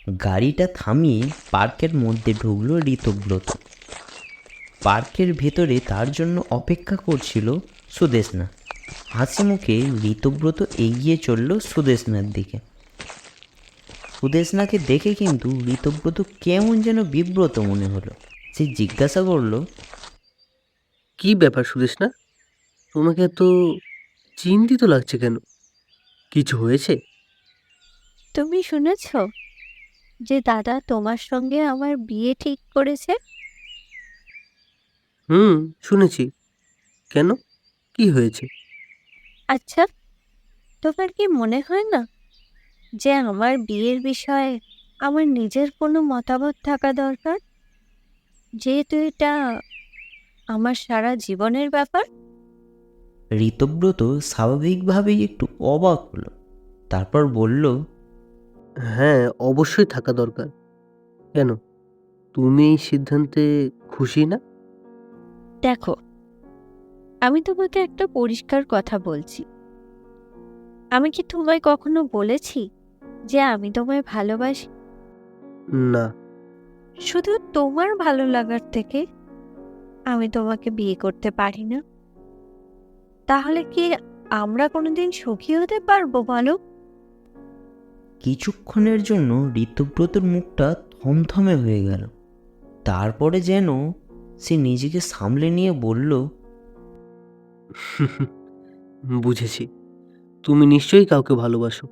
গাড়িটা থামিয়ে পার্কের মধ্যে ঢুকলো ঋতব্রত। পার্কের ভেতরে তার জন্য অপেক্ষা করছিল সুদেষ্ণা। হাসি মুখে ঋতব্রত এগিয়ে চলল সুদেষ্ণার দিকে। সুদেষ্ণাকে দেখে কিন্তু ঋতব্রত কেমন যেন বিব্রত মনে হলো। সে জিজ্ঞাসা করলো, কি ব্যাপার সুদেষ্ণা, তোমাকে এত চিন্তিত লাগছে কেন? কিছু হয়েছে? তুমি শুনেছ যে দাদা তোমার সঙ্গে আমার বিয়ে ঠিক করেছে? শুনেছি। কেন, কি হয়েছে? আচ্ছা, তোমার কি মনে হয় না যে আমার বিয়ের বিষয়ে আমার নিজের কোনো মতামত থাকা দরকার, যেহেতু এটা আমার সারা জীবনের ব্যাপার? ঋতব্রত স্বাভাবিকভাবেই একটু অবাক হলো। তারপর বলল, হ্যাঁ, অবশ্যই থাকা দরকার। কেন, তুমি এই সিদ্ধান্তে খুশি না? দেখো, আমি তোমাকে একটা পরিষ্কার কথা বলছি। আমি কি তোমায় কখনো বলেছি যে আমি তোমায় ভালোবাসি? না। শুধু তোমার ভালো লাগার থেকে আমি তোমাকে বিয়ে করতে পারি না। তাহলে কি আমরা কোনোদিন সুখী হতে পারবো বলো? কিছুক্ষণের জন্য ঋতব্রতর মুখটা থমথমে হয়ে গেল। তারপরে যেন সে নিজেকে সামলে নিয়ে বলল, বুঝেছি, তুমি নিশ্চয়ই কাউকে ভালোবাসো।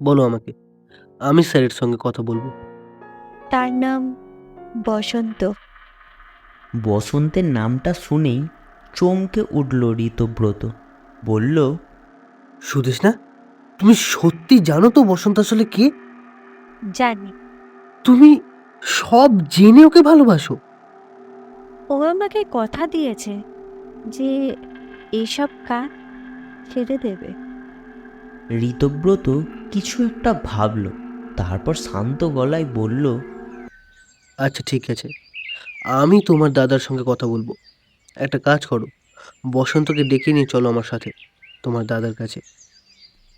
বলো আমাকে, আমি স্যারের সঙ্গে কথা বলবো। তার নাম বসন্ত। বসন্তের নামটা শুনেই চমকে উঠল ঋতব্রত। বলল, সুদেষ্ণা, তুমি সত্যি জানো তো বসন্ত আসলে কে? জানি। তুমি সব জেনে ওকে ভালোবাসো? ও আমাকে কথা দিয়েছে যে এসব কাজ ছেড়ে দেবে। ঋতব্রত কিছু একটা ভাবল, তারপর শান্ত গলায় বলল, আচ্ছা ঠিক আছে, আমি তোমার দাদার সঙ্গে কথা বলবো। একটা কাজ করো, বসন্তকে ডেকে নিয়ে চলো আমার সাথে তোমার দাদার কাছে।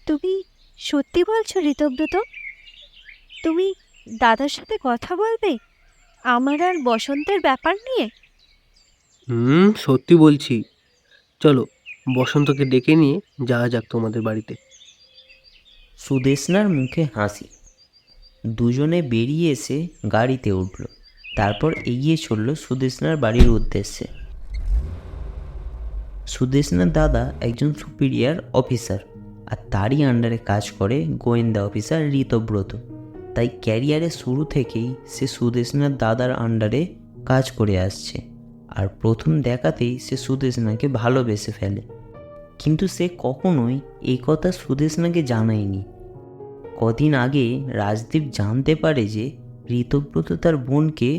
তুমি সত্যি বলছো ঋতব্রত? তুমি দাদার সাথে কথা বলবে আমার আর বসন্তের ব্যাপার নিয়ে? সত্যি বলছি। চলো, বসন্তকে ডেকে নিয়ে যাওয়া যাক তোমাদের বাড়িতে। সুদেষ্ণার মুখে হাসি। দুজনে বেরিয়ে এসে গাড়িতে উঠল। তারপর এগিয়ে চলল সুদেষ্ণার বাড়ির উদ্দেশ্যে। সুদেষ্ণার দাদা একজন সুপিরিয়র অফিসার, আর তারই আন্ডারে কাজ করে গোয়েন্দা অফিসার ঋতব্রত। তাই ক্যারিয়ারের শুরু থেকেই সে সুদেষ্ণার দাদার আন্ডারে কাজ করে আসছে। আর প্রথম দেখাতেই সে সুদেষ্ণাকে ভালোবেসে ফেলে। কিন্তু সে কখনোই এই কথা সুদেষ্ণাকে জানায়নি। কদিন আগে রাজদীপ জানতে পারে যে ঋতব্রত তার বোনকে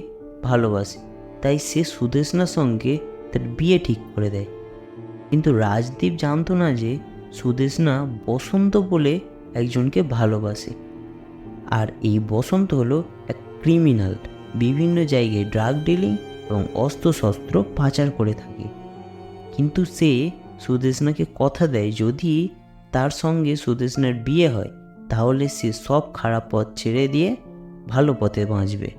ভালোবাসে, তাই সে সুদেষ্ণার সঙ্গে তার বিয়ে ঠিক করে দেয়। কিন্তু রাজদীপ জানতো না যে সুদেষ্ণা বসন্ত বলে একজনকে ভালোবাসে। আর এই বসন্ত হলো এক ক্রিমিনাল, বিভিন্ন জায়গায় ড্রাগ ডিলিং এবং অস্ত্রশস্ত্র পাচার করে থাকে। কিন্তু সে সুদেষ্ণাকে কথা দেয় যদি তার সঙ্গে সুদেষ্ণার বিয়ে হয় তাহলে সে সব খারাপ পথ ছেড়ে দিয়ে ভালো পথে বাঁচবে।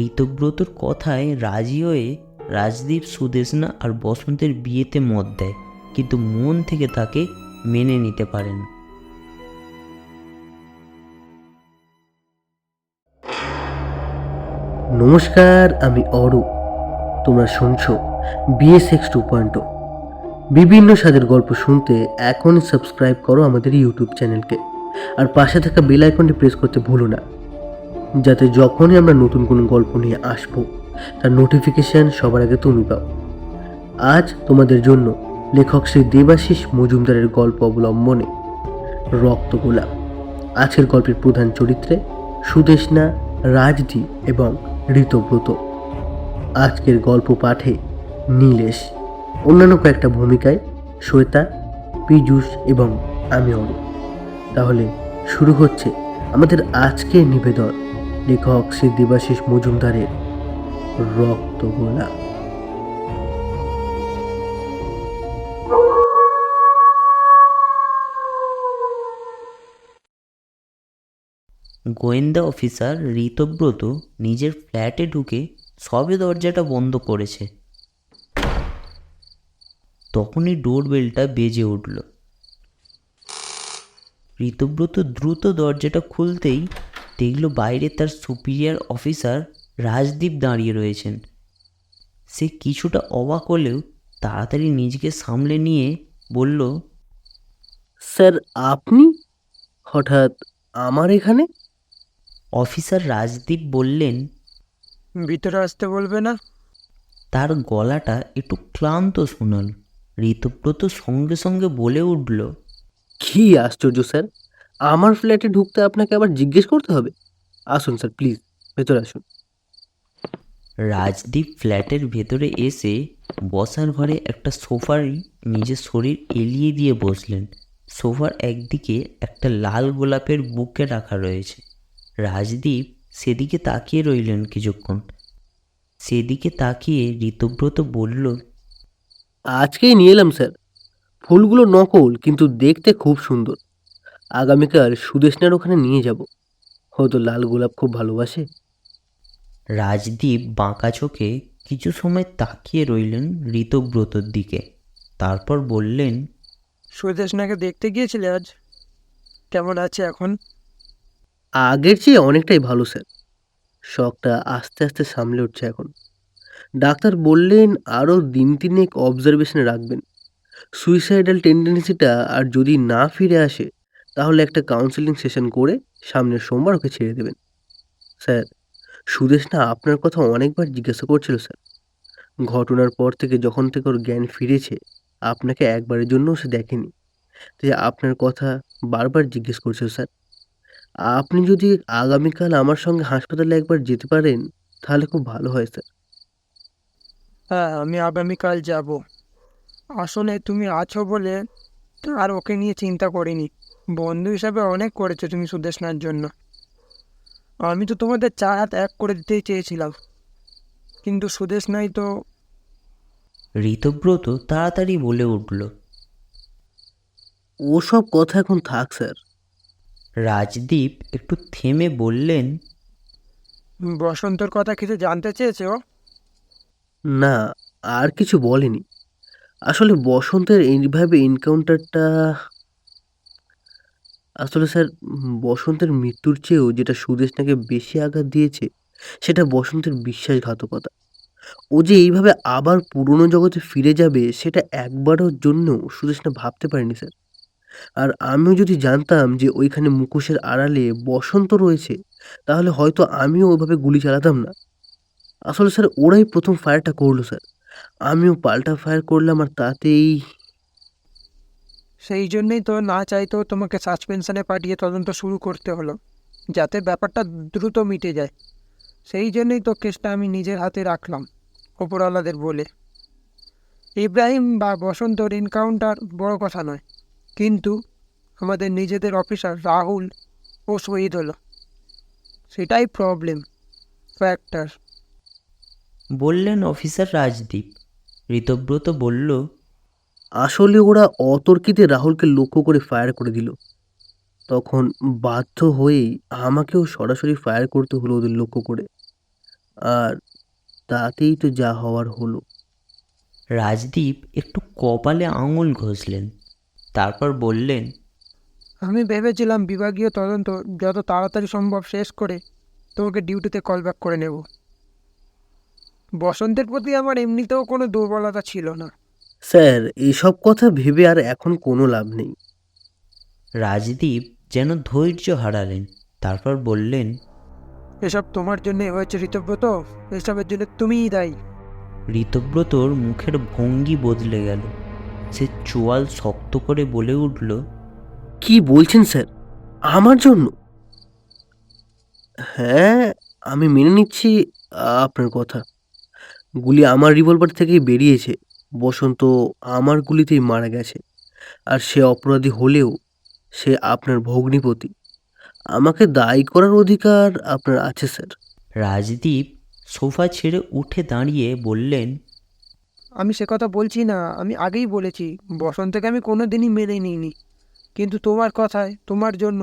ঋতব্রতর কথায় রাজি হয়ে রাজদীপ সুদেষ্ণা আর বসন্তের বিয়েতে মত দেয়, কিন্তু মন থেকে তাকে মেনে নিতে পারে না। নমস্কার, আমি অরূপ। তোমরা শুনছো বিএসএক্স 2.0। বিভিন্ন স্বাদের গল্প শুনতে এখনই সাবস্ক্রাইব করো আমাদের ইউটিউব চ্যানেলকে, আর পাশে থাকা বেল আইকনটি প্রেস করতে ভুলো না, যাতে যখনই আমরা নতুন কোনো গল্প নিয়ে আসবো তার নোটিফিকেশন সবার আগে তুমি পাও। আজ তোমাদের জন্য লেখক শ্রী দেবাশিস মজুমদারের গল্প অবলম্বনে রক্ত গোলাপ। আজকের গল্পের প্রধান চরিত্রে সুদেষ্ণা, রাজদীপ এবং ঋতব্রত। আজকের গল্প পাঠে নীলেশ, অন্যান্য কয়েকটা ভূমিকায় শ্বেতা, পীযূষ এবং আমি অরূপ। তাহলে শুরু হচ্ছে আমাদের আজকের নিবেদন, লেখক শ্রী দেবাশিস মজুমদারের রক্ত গোলাপ। গোয়েন্দা অফিসার ঋতব্রত নিজের ফ্ল্যাটে ঢুকে সবে দরজাটা বন্ধ করেছে, তখনই ডোরবেলটা বেজে উঠল। ঋতব্রত দ্রুত দরজাটা খুলতেই দেখল বাইরে তার সুপিরিয়র অফিসার রাজদীপ দাঁড়িয়ে রয়েছেন। সে কিছুটা অবাক হলেও তাড়াতাড়ি নিজেকে সামলে নিয়ে বলল, স্যার আপনি হঠাৎ আমার এখানে? অফিসার রাজদীপ বললেন, ভিতরে আসতে বলবে না? তার গলাটা একটু ক্লান্ত শোনাল। ঋতব্রত সঙ্গে সঙ্গে বলে উঠল, কি আশ্চর্য স্যার, আমার ফ্ল্যাটে ঢুকতে আপনাকে আবার জিজ্ঞেস করতে হবে? আসুন স্যার, প্লিজ ভেতরে আসুন। রাজদীপ ফ্ল্যাটের ভেতরে এসে বসার ঘরে একটা সোফায় নিজের শরীর এলিয়ে দিয়ে বসলেন। সোফার একদিকে একটা লাল গোলাপের বুকে রাখা রয়েছে। রাজদীপ সেদিকে তাকিয়ে রইলেন কিছুক্ষণ। সেদিকে তাকিয়ে ঋতব্রত বলল, আজকেই নিয়ে এলাম স্যার। ফুলগুলো নকল, কিন্তু দেখতে খুব সুন্দর। আগামীকাল সুদেষ্ণার ওখানে নিয়ে যাব। হয়তো লাল গোলাপ খুব ভালোবাসে। রাজদীপ বাঁকা চোখে কিছু সময় তাকিয়ে রইলেন ঋতব্রতর দিকে। তারপর বললেন, সুদেষ্ণাকে দেখতে গিয়েছিলে আজ? কেমন আছে এখন? আগের চেয়ে অনেকটাই ভালো স্যার। শখটা আস্তে আস্তে সামলে উঠছে এখন। ডাক্তার বললেন আরও দিন তিনেক অবজারভেশনে রাখবেন। সুইসাইডাল টেন্ডেন্সিটা আর যদি না ফিরে আসে, তাহলে একটা কাউন্সেলিং সেশন করে সামনের সোমবার ওকে ছেড়ে দেবেন। স্যার, সুদেষ্ণা আপনার কথা অনেকবার জিজ্ঞাসা করছিল স্যার। ঘটনার পর থেকে যখন থেকে ওর জ্ঞান ফিরেছে, আপনাকে একবারের জন্যও সে দেখেনি। তাই আপনার কথা বারবার জিজ্ঞেস করছিল স্যার। আপনি যদি আগামীকাল আমার সঙ্গে হাসপাতালে একবার যেতে পারেন, তাহলে খুব ভালো হয় স্যার। হ্যাঁ, আমি আগামীকাল যাব। আসলে তুমি আছো বলে আর ওকে নিয়ে চিন্তা করিনি। বন্ধু হিসাবে অনেক করেছো তুমি সুদেষ্ণার জন্য। আমি তো তোমাদের চা হাত এক করে দিতেই চেয়েছিলাম, কিন্তু সুদেষ্ণাই তো। ঋতব্রত তাড়াতাড়ি বলে উঠল। ওসব কথা এখন থাক স্যার। রাজদীপ একটু থেমে বললেন, বসন্তর কথা কিছু জানতে চেয়েছে ও? না, আর কিছু বলেনি। আসলে বসন্তের এইভাবে এনকাউন্টারটা, আসলে স্যার, বসন্তের মৃত্যুর চেয়েও যেটা সুদেষ্ণাকে বেশি আঘাত দিয়েছে, সেটা বসন্তের বিশ্বাসঘাতকতা। ও যে এইভাবে আবার পুরনো জগতে ফিরে যাবে, সেটা একবারও জন্য সুদেষ্ণা ভাবতে পারেনি স্যার। আর আমিও যদি জানতাম যে ওইখানে মুখোশের আড়ালে বসন্ত রয়েছে, তাহলে হয়তো আমিও ওইভাবে গুলি চালাতাম না। আসলে স্যার, ওরাই প্রথম ফায়ারটা করলো স্যার। আমিও পাল্টা ফায়ার করলাম, আর তাতেই। সেই জন্যই তো না চাইতেও তোমাকে সাসপেনশনে পাঠিয়ে তদন্ত শুরু করতে হলো, যাতে ব্যাপারটা দ্রুত মিটে যায়। সেই জন্যই তো কেসটা আমি নিজের হাতে রাখলাম, ওপরওয়ালাদের বলে। ইব্রাহিম বা বসন্তর এনকাউন্টার বড় কথা নয়, কিন্তু আমাদের নিজেদের অফিসার রাহুল ও শহীদ হলো, সেটাই প্রবলেম ফ্যাক্টর। বললেন অফিসার রাজদীপ। ঋতব্রত বলল, আসলে ওরা অতর্কিতে রাহুলকে লক্ষ্য করে ফায়ার করে দিল। তখন বাধ্য হয়েই আমাকেও সরাসরি ফায়ার করতে হলো ওদের লক্ষ্য করে। আর তাতেই তো যা হওয়ার হলো। রাজদীপ একটু কপালে আঙুল ঘষলেন। তারপর বললেন, আমি ভেবেছিলাম বিভাগীয় তদন্ত যত তাড়াতাড়ি সম্ভব শেষ করে তোমাকে ডিউটিতে কল ব্যাক করে নেব। বসন্তের প্রতি আমার এমনিতেও কোনো দুর্বলতা ছিল না। স্যার, এসব কথা ভেবে আর এখন কোনো লাভ নেই। রাজদীপ যেন ধৈর্য হারালেন। তারপর বললেন, এসব তোমার জন্যই হয়েছে ঋতব্রত, এসবের জন্য তুমিই দায়ী। ঋতব্রতর মুখের ভঙ্গি বদলে গেল। সে চোয়াল শক্ত করে বলে উঠল, কি বলছেন স্যার? আমার জন্য? হ্যাঁ, আমি মেনে নিচ্ছি আপনার কথা। গুলি আমার রিভলভার থেকেই বেরিয়েছে। বসন্ত আমার গুলিতেই মারা গেছে। আর সে অপরাধী হলেও সে আপনার ভগ্নিপতি। আমাকে দায়ী করার অধিকার আপনার আছে স্যার। রাজদীপ সোফা ছেড়ে উঠে দাঁড়িয়ে বললেন, আমি সে কথা বলছি না, আমি আগেই বলেছি বসন্তকে আমি কোনো দিনই মেনে নিইনি, কিন্তু তোমার কথায়, তোমার জন্য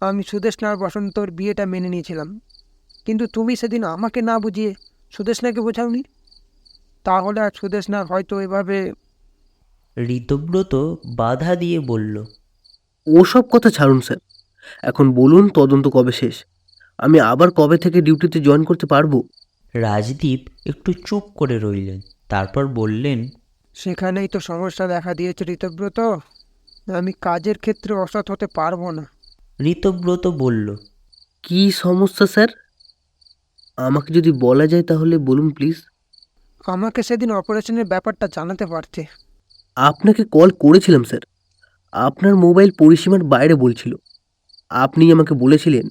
আমি সুদেষ্ণা আর বসন্তর বিয়েটা মেনে নিয়েছিলাম, কিন্তু তুমি সেদিন আমাকে না বুঝিয়ে সুদেষ্ণাকে বোঝাওনি। তাহলে আর সুদেষ্ণা হয়তো এভাবে। ঋতব্রত বাধা দিয়ে বলল, ওসব কথা ছাড়ুন স্যার, এখন বলুন তদন্ত কবে শেষ? আমি আবার কবে থেকে ডিউটিতে জয়েন করতে পারবো? রাজদীপ একটু চুপ করে রইলেন, তারপর বললেন, সেখানেই তো সমস্যা দেখা দিয়েছে ঋতব্রত। আমি কাজের ক্ষেত্রে অসৎ হতে পারবো না। ঋতব্রত বলল, কি সমস্যা স্যার? আমাকে যদি বলা যায় তাহলে বলুন প্লিজ। আমাকে সেদিন অপারেশনের ব্যাপারটা জানাতে পারতে। আপনাকে কল করেছিলাম স্যার, আপনার মোবাইল পরিসীমার বাইরে বলছিল। আপনি আমাকে বলেছিলেন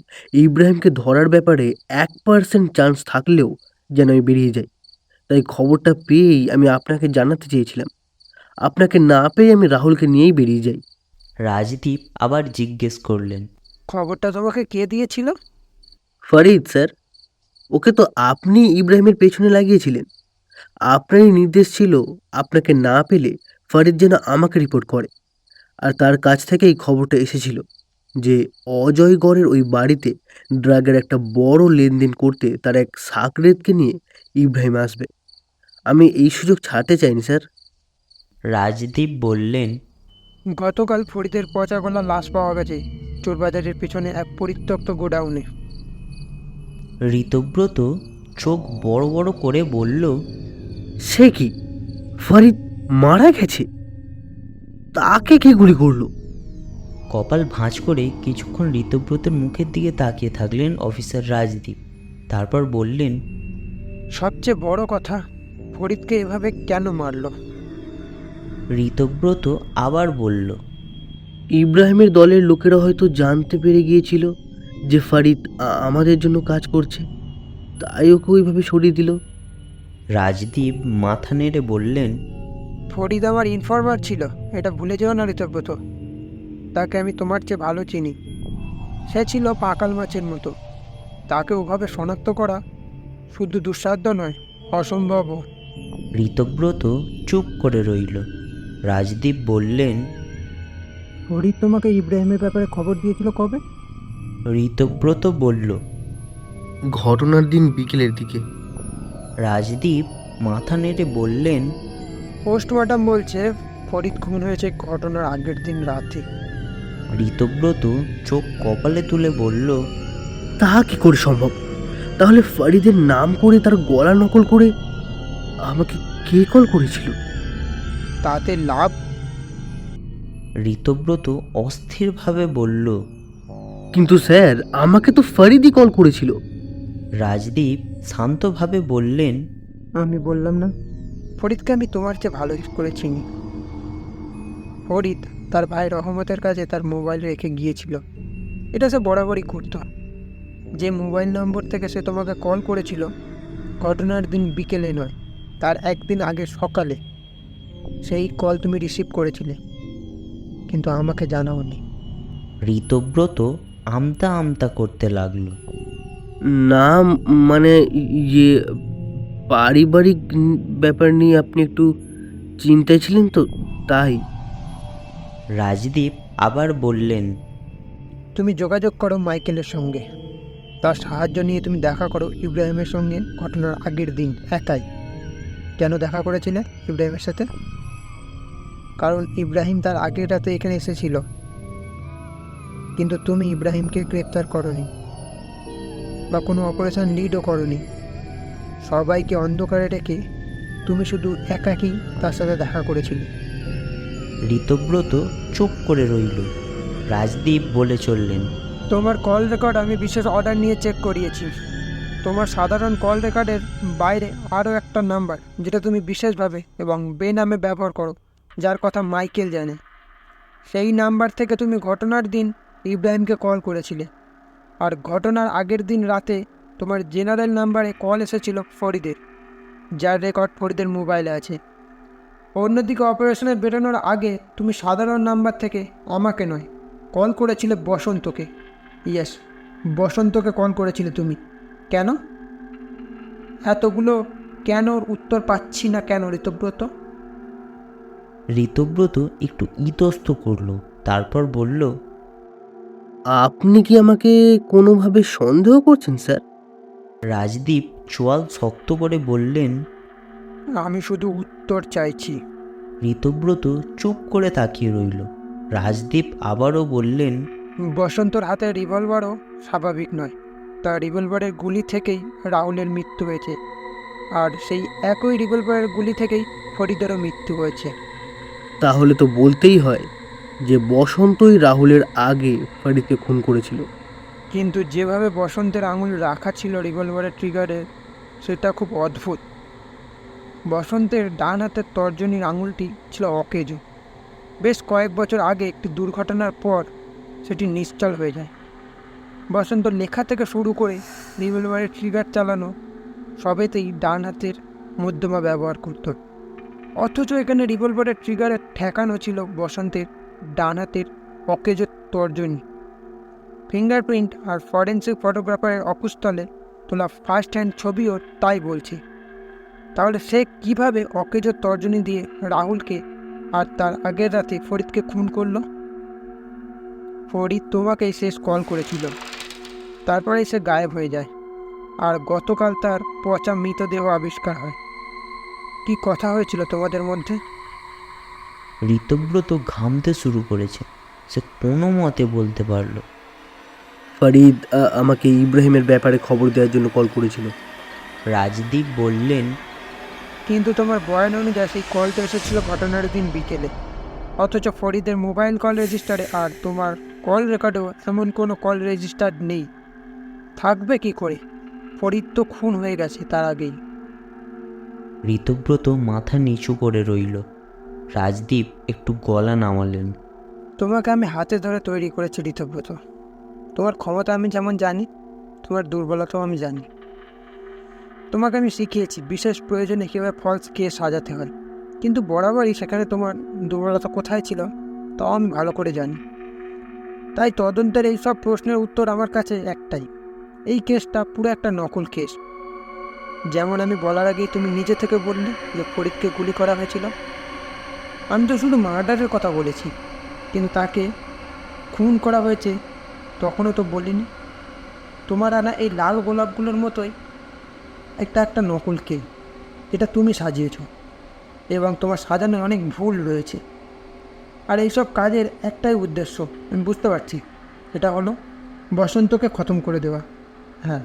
ইব্রাহিমকে ধরার ব্যাপারে 1% চান্স থাকলেও যেন আমি বেরিয়ে যাই। তাই খবরটা পেয়েই আমি আপনাকে জানাতে চেয়েছিলাম। আপনাকে না পেয়ে আমি রাহুলকে নিয়েই বেরিয়ে যাই। রাজদীপ আবার জিজ্ঞেস করলেন, খবরটা তোমাকে কে দিয়েছিল? ফরিদ স্যার, ওকে তো আপনি ইব্রাহিমের পেছনে লাগিয়েছিলেন। আপনারই নির্দেশ ছিল আপনাকে না পেলে ফরিদ যেন আমাকে রিপোর্ট করে। আর তার কাছ থেকেই খবরটা এসেছিল যে অজয়গড়ের ওই বাড়িতে ড্রাগের একটা বড় লেনদেন করতে তার এক সাকরেতকে নিয়ে ইব্রাহিম আসবে। আমি এই সুযোগ ছাড়তে চাইনি স্যার। রাজদীপ বললেন, গতকাল ফরিদের পচা গলা লাশ পাওয়া গেছে চোরবাজারের পিছনে এক পরিত্যক্ত গোডাউনে। ঋতব্রত চোখ বড় বড় করে বলল, সে কি, ফরিদ মারা গেছে? তাকে কে গুলি করলো? কপাল ভাঁজ করে কিছুক্ষণ ঋতব্রতের মুখের দিকে তাকিয়ে থাকলেন অফিসার রাজদীপ, তারপর বললেন, সবচেয়ে বড় কথা, ফরিদকে এভাবে কেন মারলো? ঋতব্রত আবার বলল, ইব্রাহিমের দলের লোকেরা হয়তো জানতে পেরে গিয়েছিল যে ফরিদ আমাদের জন্য কাজ করছে, তাই ওকে ওইভাবে সরিয়ে দিল। রাজদীপ মাথা নেড়ে বললেন, ফরিদ আমার ইনফরমার ছিল, এটা ভুলে যেও না ঋতব্রত। তাকে আমি তোমার চেয়ে ভালো চিনি। সে ছিল পাকাল মাছের মতো। তাকে ওভাবে শনাক্ত করা শুধু দুঃসাধ্য নয়, অসম্ভবও। ঋতব্রত চুপ করে রইল। রাজদীপ বললেন, ফরিদ তোমাকে ইব্রাহিমের ব্যাপারে খবর দিয়েছিল কবে? ঋতব্রত বলল। ঘটনার দিন বিকেলের দিকে। রাজদীপ মাথা নেড়ে বললেন, পোস্টমর্টম বলছে ফরিদ খুন হয়েছে ঘটনার আগের দিন রাতে। ঋতব্রত চোখ কপালে তুলে বলল, তাহা কি করে সম্ভব? তাহলে ফরিদের নাম করে তার গলা নকল করে আমাকে কে কল করেছিল? তাতে লাভ? ঋতব্রত অস্থিরভাবে বলল। কিন্তু স্যার, আমাকে তো ফরিদই কল করেছিল। রাজদীপ শান্তভাবে বললেন, আমি বললাম না, ফরিদকে আমি তোমার চেয়ে ভালো করে চিনি। ফরিদ তার ভাই রহমতের কাছে তার মোবাইল রেখে গিয়েছিল। এটা সে বরাবরই করত। যে মোবাইল নম্বর থেকে সে তোমাকে কল করেছিল ঘটনার দিন বিকেলে নয়, তার একদিন আগে সকালে, সেই কল তুমি রিসিভ করেছিলে, কিন্তু আমাকে জানাওনি। ঋতব্রত আমতা আমতা করতে লাগলো। না, মানে ইয়ে, পারিবারিক ব্যাপার নিয়ে আপনি একটু চিন্তায় ছিলেন তো, তাই। রাজদীপ আবার বললেন, তুমি যোগাযোগ করো মাইকেলের সঙ্গে, তার সাহায্য নিয়ে তুমি দেখা করো ইব্রাহিমের সঙ্গে ঘটনার আগের দিন একাই। কেন দেখা করেছিলে ইব্রাহিমের সাথে? কারণ ইব্রাহিম তার আগের রাতে এখানে এসেছিল, কিন্তু তুমি ইব্রাহিমকে গ্রেপ্তার করনি বা কোনো অপারেশন লিডও করনি। সবাইকে অন্ধকারে রেখে তুমি শুধু একাকী তার সাথে দেখা করেছিলে। ঋতব্রত চুপ করে রইল। রাজদীপ বলে চললেন, তোমার কল রেকর্ড আমি বিশেষ অর্ডার নিয়ে চেক করিয়েছি। তোমার সাধারণ কল রেকর্ডের বাইরে আরও একটা নাম্বার যেটা তুমি বিশেষভাবে এবং বেনামে ব্যবহার করো, যার কথা মাইকেল জানে। সেই নাম্বার থেকে তুমি ঘটনার দিন ইব্রাহিমকে কল করেছিলে, আর ঘটনার আগের দিন রাতে তোমার জেনারেল নাম্বারে কল এসেছিল ফরিদের, যার রেকর্ড ফরিদের মোবাইলে আছে। অন্যদিকে অপারেশনে বেরোনোর আগে তুমি সাধারণ নাম্বার থেকে আমাকে নয়, কল করেছিলে বসন্তকে। ইয়েস, বসন্তকে কল করেছিলে তুমি। কেন? এতগুলো কেনর উত্তর পাচ্ছি না কেন ঋতব্রত? ঋতব্রত একটু ইতস্ত করল, তারপর বলল, আপনি কি আমাকে কোনোভাবে সন্দেহ করছেন স্যার? রাজদীপ চোয়াল শক্ত করে বললেন। আমি শুধু উত্তর চাইছি। ঋতব্রত চুপ করে তাকিয়ে রইল। রাজদীপ আবারও বললেন, বসন্তর হাতে রিভলভারও স্বাভাবিক নয়। তার রিভলভারের গুলি থেকেই রাহুলের মৃত্যু হয়েছে, আর সেই একই রিভলভারের গুলি থেকেই ফরিদেরও মৃত্যু হয়েছে। তাহলে তো বলতেই হয় যে বসন্তই রাহুলের আগে ফরিদকে খুন করেছিল। কিন্তু যেভাবে বসন্তের আঙুল রাখা ছিল রিভলভারের ট্রিগারে, সেটা খুব অদ্ভুত। বসন্তের ডান হাতের তর্জনীর আঙুলটি ছিল অকেজো। বেশ কয়েক বছর আগে একটি দুর্ঘটনার পর সেটি নিশ্চল হয়ে যায়। বসন্ত লেখা থেকে শুরু করে রিভলভারের ট্রিগার চালানো সবেতেই ডান হাতের মধ্যমা ব্যবহার করত। অথচ এখানে রিভলভারের ট্রিগারে ঠেকানো ছিল বসন্তের ডান হাতের অকেজো তর্জনী। ফিঙ্গারপ্রিন্ট আর ফরেন্সিক ফটোগ্রাফারের অকুস্থলে তোলা ফার্স্ট হ্যান্ড ছবিও তাই বলছে। তাহলে সে কিভাবে অকেজো তর্জনী দিয়ে রাহুলকে আর তার আগের রাতে ফরিদকে খুন করলো? ফরিদ তোমাকেই শেষ কল করেছিল, তারপরে সে গায়েব হয়ে যায়, আর গতকাল তার পচা মৃতদেহ আবিষ্কার হয়। কি কথা হয়েছিল তোমাদের মধ্যে? ঋতব্রত ঘামতে শুরু করেছে। সে কোনো মতে বলতে পারল। ফরিদ আমাকে ইব্রাহিমের ব্যাপারে খবর দেওয়ার জন্য কল করেছিল। রাজদীপ বললেন, কিন্তু তোমার বয়ান অনুযায়ী সেই কলটা এসেছিল ঘটনার দিন বিকেলে, অথচ ফরিদের মোবাইল কল রেজিস্টারে আর তোমার কল রেকর্ডেও এমন কোনো কল রেজিস্টার নেই। থাকবে কি করে? ফরিদ তো খুন হয়ে গেছে তার আগেই। ঋতব্রত মাথা নিচু করে রইল। রাজদীপ একটু গলা নামালেন। তোমাকে আমি হাতে ধরে তৈরি করেছি ঋতব্রত। তোমার ক্ষমতা আমি যেমন জানি, তোমার দুর্বলতাও আমি জানি। তোমাকে আমি শিখিয়েছি বিশেষ প্রয়োজনে কীভাবে ফলস কেস সাজাতে হয়, কিন্তু বরাবরই সেখানে তোমার দুর্বলতা কোথায় ছিল তাও আমি ভালো করে জানি। তাই তদন্তের এই সব প্রশ্নের উত্তর আমার কাছে একটাই: এই কেসটা পুরো একটা নকল কেস। যেমন আমি বলার আগেই তুমি নিজে থেকে বললে যে ফরিদকে গুলি করা হয়েছিল। আমি তো শুধু মার্ডারের কথা বলেছি, কিন্তু তাকে খুন করা হয়েছে তখনও তো বলিনি। তোমার আনা এই লাল গোলাপগুলোর মতোই একটা নকল কেক, এটা তুমি সাজিয়েছ, এবং তোমার সাজানোয় অনেক ভুল রয়েছে। আর এইসব কাজের একটাই উদ্দেশ্য আমি বুঝতে পারছি, এটা হলো বসন্তকে খতম করে দেওয়া। হ্যাঁ,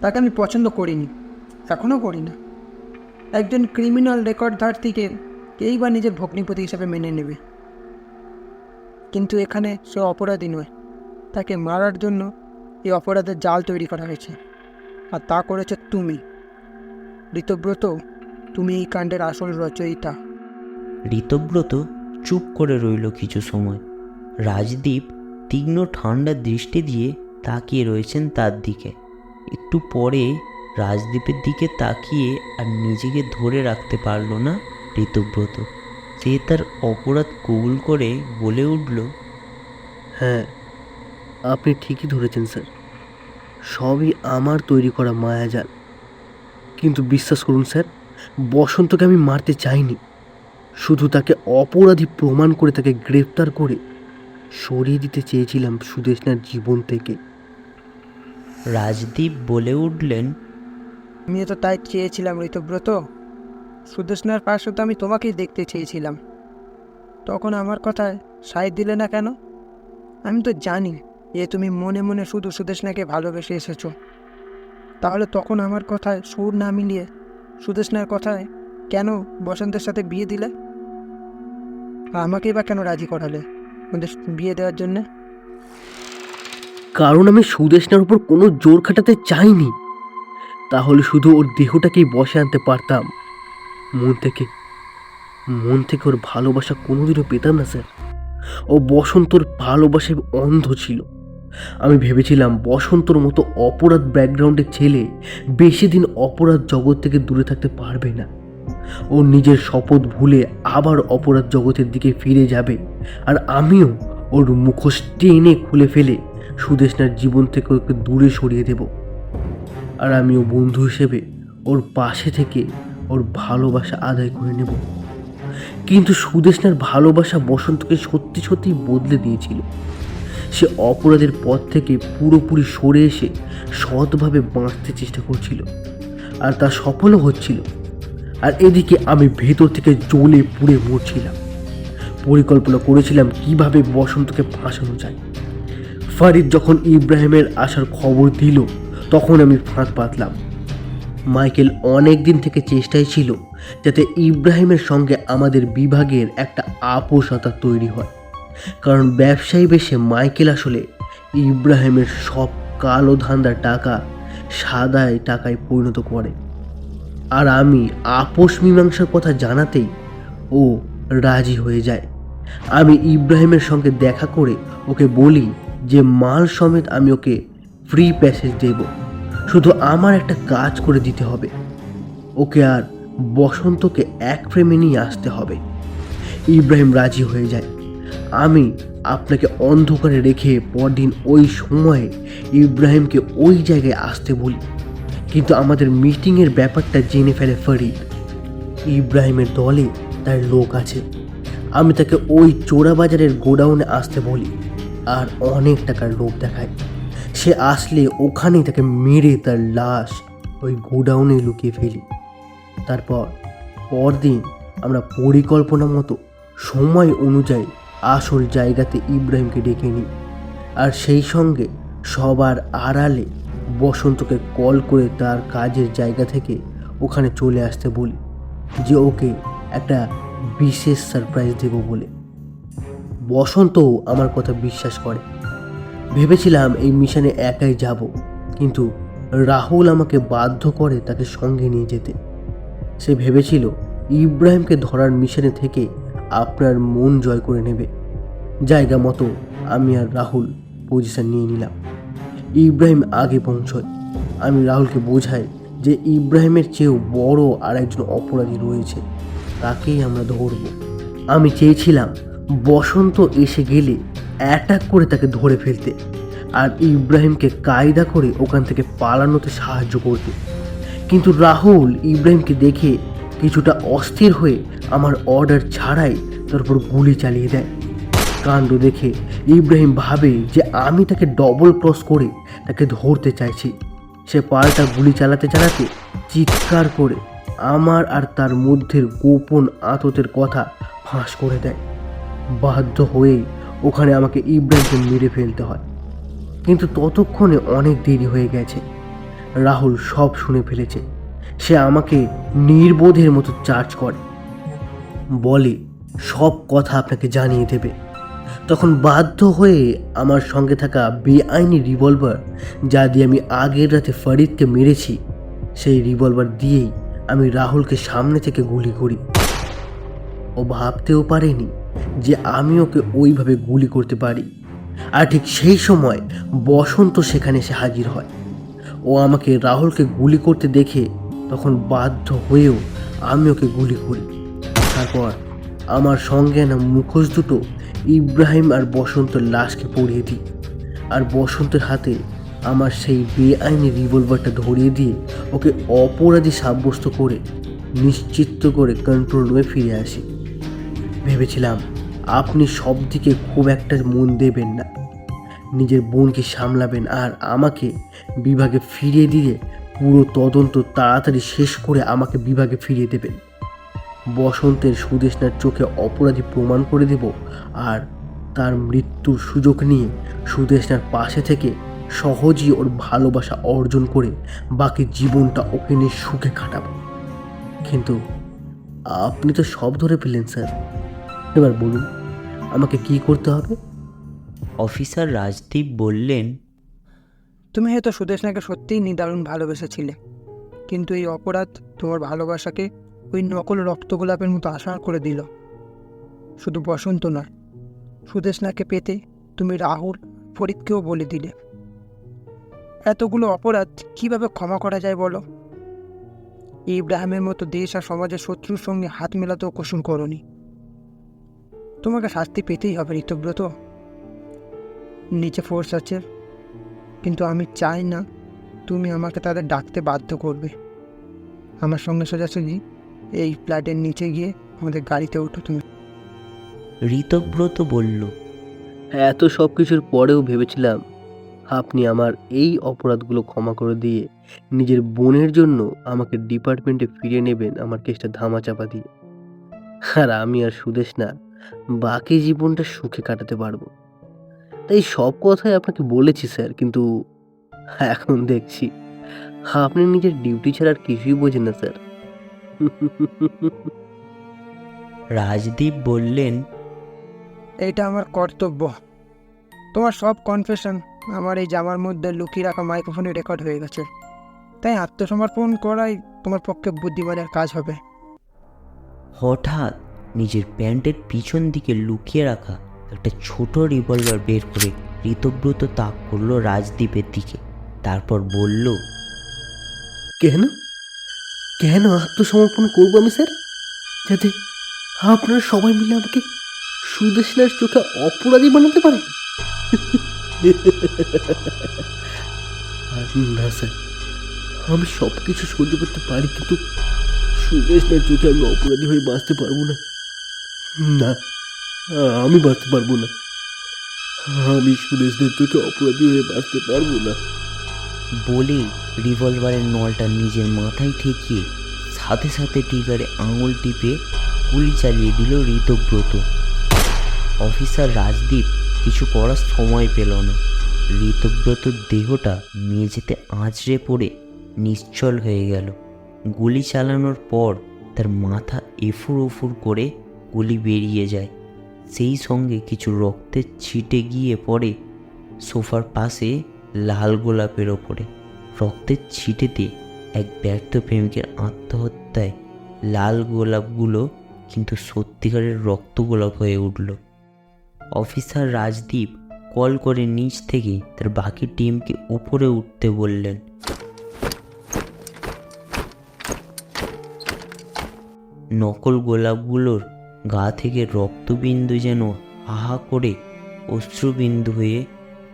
তাকে আমি পছন্দ করিনি, এখনও করি না। একজন ক্রিমিনাল রেকর্ডধারীকে কেই বা নিজের ভগ্নিপতি হিসাবে মেনে নেবে? কিন্তু এখানে সে অপরাধী নয়, তাকে মারার জন্য এই অপরাধের জাল তৈরি করা হয়েছে, আর তা করেছে তুমি ঋতব্রত। তুমি এই কাণ্ডের আসল রচয়িতা। ঋতব্রত চুপ করে রইল কিছু সময়। রাজদীপ তীক্ষ্ণ ঠান্ডা দৃষ্টি দিয়ে তাকিয়ে রয়েছেন তার দিকে। একটু পরে রাজদীপের দিকে তাকিয়ে আর নিজেকে ধরে রাখতে পারল না ঋতব্রত। সে তার অপরাধ কবুল করে বলে উঠল, হ্যাঁ, আপনি ঠিকই ধরেছেন স্যার, সবই আমার তৈরি করা মায়াজাল। কিন্তু বিশ্বাস করুন স্যার, বসন্তকে আমি মারতে চাইনি, শুধু তাকে অপরাধী প্রমাণ করে তাকে গ্রেফতার করে সরিয়ে দিতে চেয়েছিলাম সুদেষ্ণার জীবন থেকে। রাজদীপ বলে উঠলেন, আমিও তো তাই চেয়েছিলাম ঋতব্রত। সুদেষ্ণার পাশে তো আমি তোমাকেই দেখতে চেয়েছিলাম। তখন আমার কথায় সায় দিলে না কেন? আমি তো জানি যে তুমি মনে মনে শুধু সুদেষ্ণাকে ভালোবেসে এসেছো। তাহলে তখন আমার কথায় সুর না মিলিয়ে সুদেষ্ণার কথায় কেন বসন্তের সাথে বিয়ে দিলে? আর আমাকেই বা কেন রাজি করালে ওদের বিয়ে দেওয়ার জন্যে? কারণ আমি সুদেষ্ণার উপর কোনো জোর খাটাতে চাইনি। তাহলে শুধু ওর দেহটাকেই বসে আনতে পারতাম, মন থেকে ওর ভালোবাসা কোনোদিনও পেতাম না স্যার। ও বসন্তর ভালোবাসায় অন্ধ ছিল। আমি ভেবেছিলাম বসন্তর মতো অপরাধ ব্যাকগ্রাউন্ডের ছেলে বেশি দিন অপরাধ জগৎ থেকে দূরে থাকতে পারবে না। ও নিজের শপথ ভুলে আবার অপরাধ জগতের দিকে ফিরে যাবে, আর আমিও ওর মুখোশ টেনে খুলে ফেলে সুদেষ্ণার জীবন থেকে ওকে দূরে সরিয়ে দেব। আর আমিও বন্ধু হিসেবে ওর পাশে থেকে ওর ভালোবাসা আদায় করে নেব। কিন্তু সুদেষ্ণার ভালোবাসা বসন্তকে সত্যি সত্যি বদলে দিয়েছিল। সে অপরাধের পথ থেকে পুরোপুরি সরে এসে সৎভাবে বাঁচতে চেষ্টা করছিল, আর তা সফলও হচ্ছিল। আর এদিকে আমি ভেতর থেকে জ্বলে পুড়ে মরছিলাম। পরিকল্পনা করেছিলাম কিভাবে বসন্তকে ফাঁসানো যায়। ফারিদ যখন ইব্রাহিমের আসার খবর দিল, তখন আমি ফাঁদ পাতলাম। মাইকেল অনেক দিন থেকে চেষ্টায় ছিল যাতে ইব্রাহিমের সঙ্গে আমাদের বিভাগের একটা আপোষতা তৈরি হয়, কারণ ব্যবসায়ী বেশে মাইকেল আসলে ইব্রাহিমের সব কালো ধান্দার টাকা সাদায় টাকায় পরিণত করে। আর আমি আপোষ মীমাংসার কথা জানাতেই ও রাজি হয়ে যায়। আমি ইব্রাহিমের সঙ্গে দেখা করে ওকে বলি যে মাল সমেত আমি ওকে ফ্রি প্যাসেজ দেব, শুধু আমার একটা কাজ করে দিতে হবে। ওকে আর বসন্তকে এক ফ্রেমে নিয়ে আসতে হবে। ইব্রাহিম রাজি হয়ে যায়। আমি আপনাকে অন্ধকারে রেখে পরদিন ওই সময়ে ইব্রাহিমকে ওই জায়গায় আসতে বলি, কিন্তু আমাদের মিটিংয়ের ব্যাপারটা জেনে ফেলে ফরিদ। ইব্রাহিমের দলে তার লোক আছে। আমি তাকে ওই চোরাবাজারের গোডাউনে আসতে বলি আর অনেক টাকার লোভ দেখায়। সে আসলে ওখানেই তাকে মেরে তার লাশ ওই গোডাউনে লুকিয়ে ফেলি। তারপর পরদিন আমরা পরিকল্পনা মতো সময় অনুযায়ী আসল জায়গাতে ইব্রাহিমকে ডেকে নিই, আর সেই সঙ্গে সবার আড়ালে বসন্তকে কল করে তার কাজের জায়গা থেকে ওখানে চলে আসতে বলি যে ওকে একটা বিশেষ সারপ্রাইজ দেব বলে। বসন্তও আমার কথা বিশ্বাস করে। ভেবেছিলাম এই মিশনে একাই যাব, কিন্তু রাহুল আমাকে বাধ্য করে তাকে সঙ্গে নিয়ে যেতে। সে ভেবেছিল ইব্রাহিমকে ধরার মিশনে থেকে আপনার মন জয় করে নেবে। জায়গা মতো আমি আর রাহুল পজিশন নিয়ে নিলাম। ইব্রাহিম আগে পৌঁছয়। আমি রাহুলকে বোঝাই যে ইব্রাহিমের চেয়েও বড় আর একজন অপরাধী রয়েছে, তাকেই আমরা ধরব। আমি চেয়েছিলাম বসন্ত এসে গেলে অ্যাটাক করে তাকে ধরে ফেলতে, আর ইব্রাহিমকে কায়দা করে ওখান থেকে পালানোতে সাহায্য করতে। কিন্তু রাহুল ইব্রাহিমকে দেখে কিছুটা অস্থির হয়ে আমার অর্ডার ছাড়াই তার উপর গুলি চালিয়ে দেয়। কাণ্ড দেখে ইব্রাহিম ভাবে যে আমি তাকে ডবল ক্রস করে তাকে ধরতে চাইছি। সে পাল্টা গুলি চালাতে চালাতে চিৎকার করে আমার আর তার মধ্যের গোপন আততের কথা ফাঁস করে দেয়। বাধ্য হয়ে ওখানে আমাকে ইব্রাহিমকে মেরে ফেলতে হয়, কিন্তু ততক্ষণে অনেক দেরি হয়ে গেছে। রাহুল সব শুনে ফেলেছে। সে আমাকে নির্বোধের মতো চার্জ করে, বলে সব কথা আপনাকে জানিয়ে দেবে। তখন বাধ্য হয়ে আমার সঙ্গে থাকা বেআইনি রিভলভার, যা দিয়ে আমি আগের রাতে ফরিদকে মেরেছি, সেই রিভলভার দিয়েই আমি রাহুলকে সামনে থেকে গুলি করি। ও ভাবতেও পারেনি যে আমি ওকে ওইভাবে গুলি করতে পারি। আর ঠিক সেই সময় বসন্ত সেখানে এসে হাজির হয়। ও আমাকে রাহুলকে গুলি করতে দেখে তখন বাধ্য হয়েও আমি ওকে গুলি করি। তারপর আমার সঙ্গে আনা মুখোশ দুটো ইব্রাহিম আর বসন্তের লাশকে পরিয়ে দিই, আর বসন্তের হাতে আমার সেই বেআইনি রিভলভারটা ধরিয়ে দিয়ে ওকে অপরাধী সাব্যস্ত করে নিশ্চিত করে কন্ট্রোল রুমে ফিরে আসি। ভেবেছিলাম আপনি সব দিকে খুব একটা মন দেবেন না, নিজের বোনকে সামলাবেন আর আমাকে বিভাগে ফিরিয়ে দিয়ে পুরো তদন্ত তাড়াতাড়ি শেষ করে আমাকে বিভাগে ফিরিয়ে দেবেন। বসন্তের সুদেষ্ণার চোখে অপরাধী প্রমাণ করে দেব, আর তার মৃত্যুর সুযোগ নিয়ে সুদেষ্ণার পাশে থেকে সহজেই ওর ভালোবাসা অর্জন করে বাকি জীবনটা ওকে নিয়ে সুখে কাটাবো। কিন্তু আপনি তো সব ধরে ফেললেন স্যার, এবার বলুন আমাকে কি করতে হবে? অফিসার রাজদীপ বললেন, তুমি হয়তো সুদেষ্ণাকে সত্যিই নিদারুণ ভালোবেসেছিলে, কিন্তু এই অপরাধ তোমার ভালোবাসাকে ওই নকল রক্তগোলাপের মতো আশার করে দিল। শুধু বসন্ত নয়, সুদেষ্ণাকে পেতে তুমি রাহুল, ফরিদকেও বলে দিলে। এতগুলো অপরাধ কিভাবে ক্ষমা করা যায় বলো? ইব্রাহিমের মতো দেশ আর সমাজের শত্রুর সঙ্গে হাত মেলাতেও কসুর করনি। তোমাকে শাস্তি পেতেই হবে ঋতব্রত। নিচে ফোর্স আছে, কিন্তু আমি চাই না তুমি আমাকে তাদের ডাকতে বাধ্য করবে। আমার সঙ্গে সোজাসুজি এই ফ্ল্যাটের নিচে গিয়ে আমাদের গাড়িতে ওঠো তুমি। ঋতব্রত বলল, এত সব কিছুর পরেও ভেবেছিলাম আপনি আমার এই অপরাধগুলো ক্ষমা করে দিয়ে নিজের বোনের জন্য আমাকে ডিপার্টমেন্টে ফিরিয়ে নেবেন আমার কেসটা ধামাচাপা দিয়ে। আর আমি আর সুদেশ না বাকি জীবনটা সুখে কাটাতে পারবো। তাই সব কথাই আপনাকে বলেছি স্যার, কিন্তু এখন দেখছি আপনি নিজের ডিউটি ছাড়া আর কিছুই বোঝেন না স্যার। রাজদীপ বললেন, এটা আমার কর্তব্য। তোমার সব কনফেশন আমার এই জামার মধ্যে লুকিয়ে রাখা মাইক্রোফোনে রেকর্ড হয়ে গেছে, তাই আত্মসমর্পণ করাই তোমার পক্ষে বুদ্ধিমানের কাজ হবে। হঠাৎ নিজের প্যান্টের পিছন দিকে লুকিয়ে রাখা একটা ছোট রিভলভার বের করে ঋতব্রত তাক করলো রাজদীপের দিকে। তারপর বলল, কেন কেন আত্মসমর্পণ করবো আমি স্যার? যাতে আপনারা সবাই মিলে আমাকে সুদেশনার চোখে অপরাধী বানাতে পারে? না স্যার, আমি সব কিছু সহ্য করতে পারি, কিন্তু সুদেশনার চোখে আমি অপরাধী হয়ে বাঁচতে পারবো না। না, আমি বাঁচতে পারবো না। আমি সুদেশনার চোখে অপরাধী হয়ে বাঁচতে পারবো না। বলেই রিভলভারের নলটা নিজের মাথায় ঠেকিয়ে সাথে সাথে ট্রিগারে আঙুল টিপে গুলি চালিয়ে দিল ঋতব্রত। অফিসার রাজদীপ কিছু করার সময় পেল না। ঋতব্রতর দেহটা মেঝেতে আঁচড়ে পড়ে নিশ্চল হয়ে গেল। গুলি চালানোর পর তার মাথা এফুর ওফুর করে গুলি বেরিয়ে যায়। সেই সঙ্গে কিছু রক্তের ছিটে গিয়ে পড়ে সোফার পাশে লাল গোলাপের ওপরে। রক্তের ছিটেতে এক ব্যর্থ প্রেমিকের আত্মহত্যায় লাল গোলাপগুলো কিন্তু সত্যিকারের রক্ত গোলাপ হয়ে উঠল। অফিসার রাজদীপ কল করে নিচ থেকে তার বাকি টিমকে উপরে উঠতে বললেন। নকল গোলাপগুলোর গা থেকে রক্তবিন্দু যেন হাহা করে অশ্রুবিন্দু হয়ে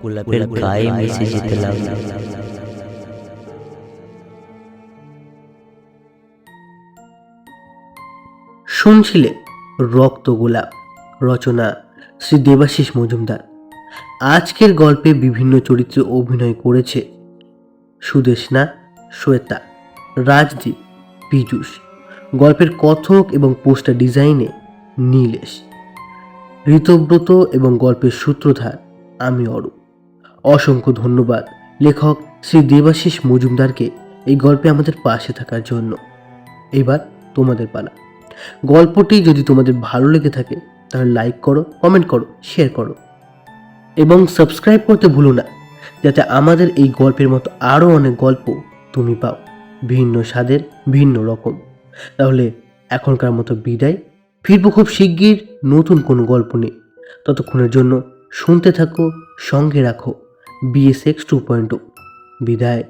গোলাপের গায়ে মিশে যেতে লাগল। শুনছিলে রক্ত গোলাপ, রচনা শ্রী দেবাশিস মজুমদার। আজকের গল্পে বিভিন্ন চরিত্রে অভিনয় করেছে সুদেশনা, শ্বেতা, রাজদীপ, পীযূষ। গল্পের কথক এবং পোস্টার ডিজাইনে নীলেশ, ঋতব্রত এবং গল্পের সূত্রধার আমি অরূপ। অসংখ্য ধন্যবাদ লেখক শ্রী দেবাশিস মজুমদারকে এই গল্পে আমাদের পাশে থাকার জন্য। এবার তোমাদের পালা। গল্পটি যদি তোমাদের ভালো লেগে থাকে তাহলে লাইক করো, কমেন্ট করো, শেয়ার করো এবং সাবস্ক্রাইব করতে ভুলো না, যাতে আমাদের এই গল্পের মতো আরও অনেক গল্প তুমি পাও, ভিন্ন স্বাদের, ভিন্ন রকম। তাহলে এখনকার মতো বিদায়। ফিরবো খুব শিগগির নতুন কোনো গল্প নিয়ে। ততক্ষণের জন্য শুনতে থাকো, সঙ্গে রাখো BSX 2.0। বিদায়।